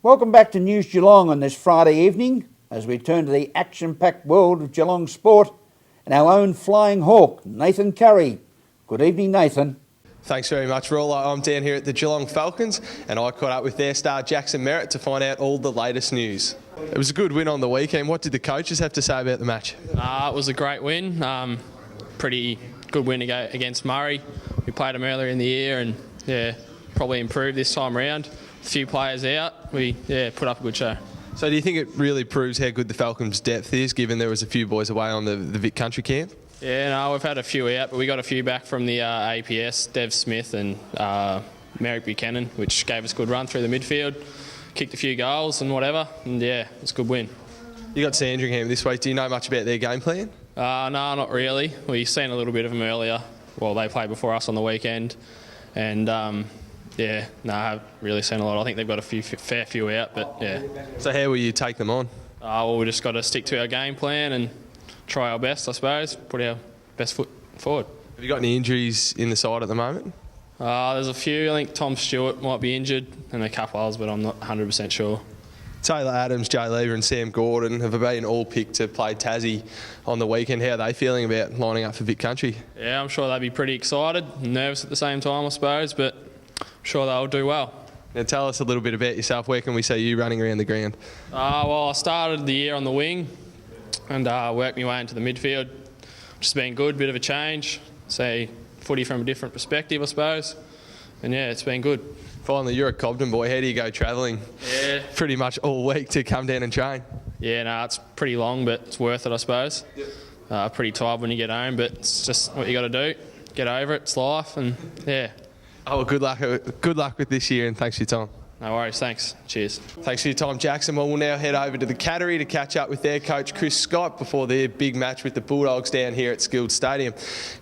Welcome back to News Geelong on this Friday evening as we turn to the action-packed world of Geelong sport and our own flying hawk, Nathan Curry. Good evening, Nathan. Thanks very much, Roller. I'm down here at the Geelong Falcons and I caught up with their star Jackson Merritt to find out all the latest news. It was a good win on the weekend. What did the coaches have to say about the match? It was a great win. Pretty good win against Murray. We played them earlier in the year and probably improved this time around. A few players out. We put up a good show. So do you think it really proves how good the Falcons' depth is, given there was a few boys away on the Vic Country camp? Yeah, no, we've had a few out, but we got a few back from the APS, Dev Smith and Merrick Buchanan, which gave us a good run through the midfield. Kicked a few goals and whatever, and it's a good win. You got Sandringham this week. Do you know much about their game plan? No, not really. We've seen a little bit of them earlier. Well, they played before us on the weekend, and I haven't really seen a lot. I think they've got a fair few out, but yeah. So how will you take them on? Well, we just got to stick to our game plan and try our best, I suppose. Put our best foot forward. Have you got any injuries in the side at the moment? There's a few. I think Tom Stewart might be injured and a couple others, but I'm not 100% sure. Taylor Adams, Jay Lever and Sam Gordon have been all picked to play Tassie on the weekend. How are they feeling about lining up for Vic Country? Yeah, I'm sure they'll be pretty excited, nervous at the same time, I suppose, but I'm sure they'll do well. Now tell us a little bit about yourself. Where can we see you running around the ground? Well, I started the year on the wing and worked my way into the midfield. Just been good, bit of a change. See footy from a different perspective, I suppose. And it's been good. Finally, you're a Cobden boy. How do you go travelling? Yeah. Pretty much all week to come down and train? Yeah, no, it's pretty long, but it's worth it, I suppose. Yep. Pretty tired when you get home, but it's just what you got to do. Get over it. It's life, and Oh, well, good luck with this year, and thanks for your time. No worries, thanks. Cheers. Thanks for your time, Jackson. Well, we'll now head over to the Cattery to catch up with their coach, Chris Scott, before their big match with the Bulldogs down here at Skilled Stadium.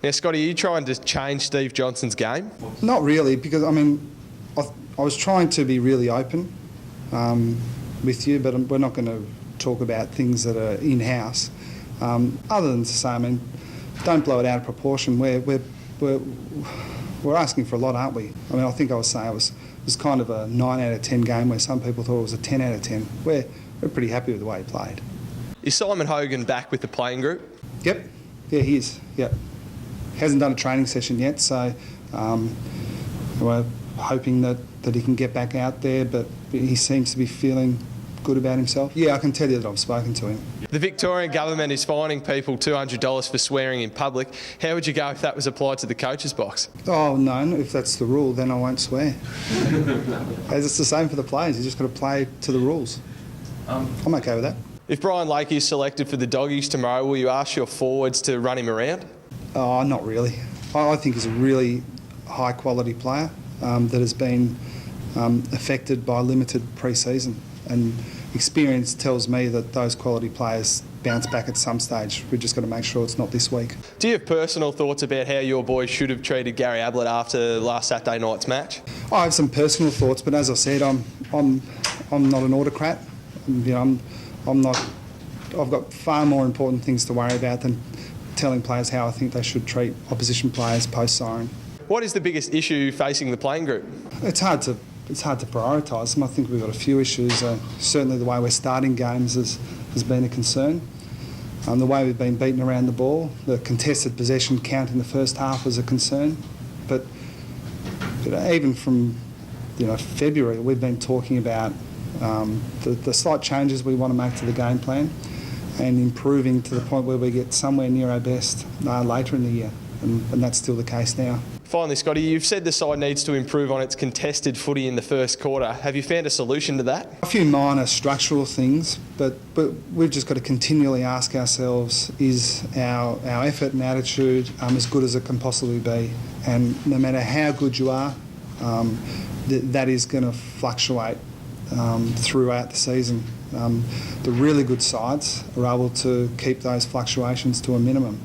Now, Scotty, are you trying to change Steve Johnson's game? Not really, because, I was trying to be really open with you, but we're not going to talk about things that are in-house. Other than to say, don't blow it out of proportion. We're asking for a lot, aren't we? I think I was saying it was kind of a 9 out of 10 game where some people thought it was a 10 out of 10. We're pretty happy with the way he played. Is Simon Hogan back with the playing group? Yep. Yeah, he is. Yep. Hasn't done a training session yet, so we're hoping that he can get back out there, but he seems to be feeling good about himself. Yeah, I can tell you that I've spoken to him. The Victorian government is fining people $200 for swearing in public. How would you go if that was applied to the coach's box? Oh, no, if that's the rule, then I won't swear. As it's the same for the players, you just got to play to the rules. I'm okay with that. If Brian Lakey is selected for the Doggies tomorrow, will you ask your forwards to run him around? Oh, not really. I think he's a really high-quality player that has been affected by limited pre-season, and experience tells me that those quality players bounce back at some stage. We've just got to make sure it's not this week. Do you have personal thoughts about how your boys should have treated Gary Ablett after last Saturday night's match? I have some personal thoughts, but as I said, I'm not an autocrat. I've got far more important things to worry about than telling players how I think they should treat opposition players post-siren. What is the biggest issue facing the playing group? It's hard to prioritise them. I think we've got a few issues. Certainly the way we're starting games has been a concern. The way we've been beaten around the ball, the contested possession count in the first half was a concern. But even from February, we've been talking about the slight changes we want to make to the game plan and improving to the point where we get somewhere near our best later in the year. And that's still the case now. Finally, Scotty, you've said the side needs to improve on its contested footy in the first quarter. Have you found a solution to that? A few minor structural things, but we've just got to continually ask ourselves, is our effort and attitude as good as it can possibly be? And no matter how good you are, that is going to fluctuate throughout the season. The really good sides are able to keep those fluctuations to a minimum.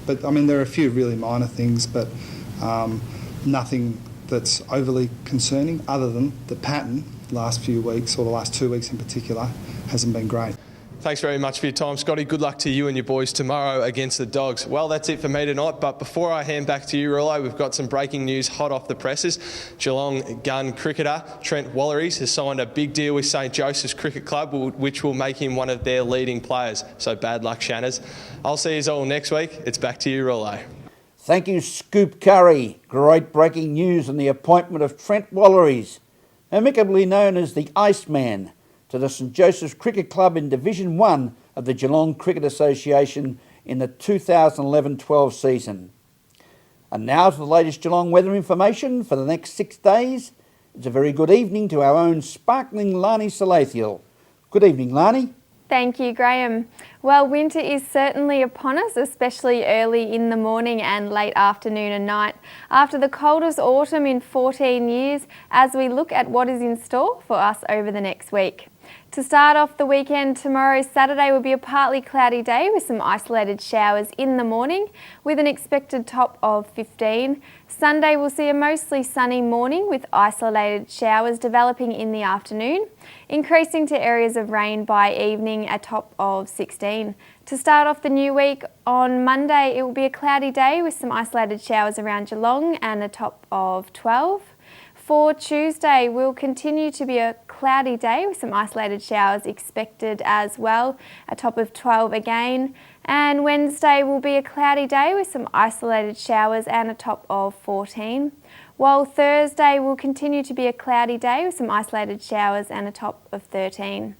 But there are a few really minor things, but nothing that's overly concerning, other than the pattern the last few weeks, or the last 2 weeks in particular, hasn't been great. Thanks very much for your time, Scotty. Good luck to you and your boys tomorrow against the Dogs. Well, that's it for me tonight, but before I hand back to you, Rollo, we've got some breaking news hot off the presses. Geelong gun cricketer Trent Wallaries has signed a big deal with St Joseph's Cricket Club, which will make him one of their leading players. So bad luck, Shanners. I'll see you all next week. It's back to you, Rollo. Thank you, Scoop Curry. Great breaking news on the appointment of Trent Wallaries, amicably known as the Iceman, to the St Joseph's Cricket Club in Division 1 of the Geelong Cricket Association in the 2011-12 season. And now to the latest Geelong weather information for the next 6 days. It's a very good evening to our own sparkling Lani Salathiel. Good evening, Lani. Thank you, Graham. Well, winter is certainly upon us, especially early in the morning and late afternoon and night, after the coldest autumn in 14 years, as we look at what is in store for us over the next week. To start off the weekend, tomorrow, Saturday, will be a partly cloudy day with some isolated showers in the morning with an expected top of 15. Sunday will see a mostly sunny morning with isolated showers developing in the afternoon, increasing to areas of rain by evening, a top of 16. To start off the new week, on Monday, it will be a cloudy day with some isolated showers around Geelong and a top of 12. For Tuesday, will continue to be a cloudy day with some isolated showers expected as well, a top of 12 again. And Wednesday will be a cloudy day with some isolated showers and a top of 14. While Thursday will continue to be a cloudy day with some isolated showers and a top of 13.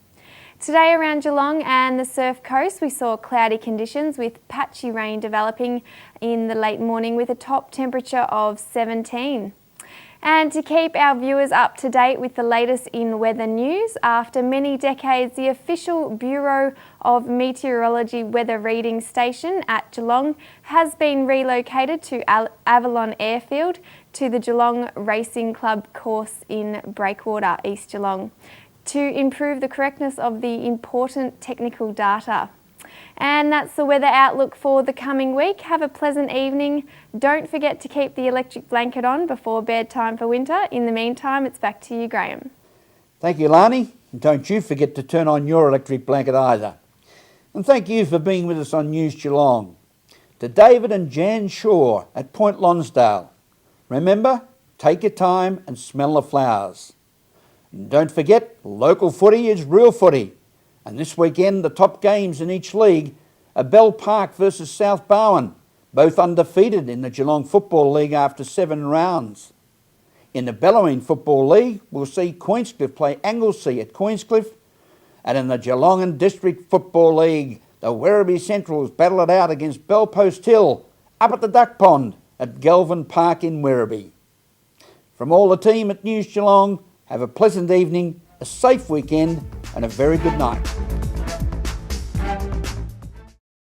Today around Geelong and the Surf Coast, we saw cloudy conditions with patchy rain developing in the late morning with a top temperature of 17. And to keep our viewers up to date with the latest in weather news, after many decades, the official Bureau of Meteorology weather reading station at Geelong has been relocated to Avalon Airfield to the Geelong Racing Club course in Breakwater, East Geelong, to improve the correctness of the important technical data. And that's the weather outlook for the coming week. Have a pleasant evening. Don't forget to keep the electric blanket on before bedtime for winter. In the meantime, it's back to you, Graham. Thank you, Lani. And don't you forget to turn on your electric blanket either. And thank you for being with us on News Geelong. To David and Jan Shaw at Point Lonsdale, remember, take your time and smell the flowers. And don't forget, local footy is real footy. And this weekend, the top games in each league are Bell Park versus South Barwon, both undefeated in the Geelong Football League after 7 rounds. In the Bellowing Football League, we'll see Queenscliff play Anglesea at Queenscliff. And in the Geelong and District Football League, the Werribee Centrals battle it out against Bellpost Hill up at the Duck Pond at Galvin Park in Werribee. From all the team at News Geelong, have a pleasant evening, a safe weekend and a very good night.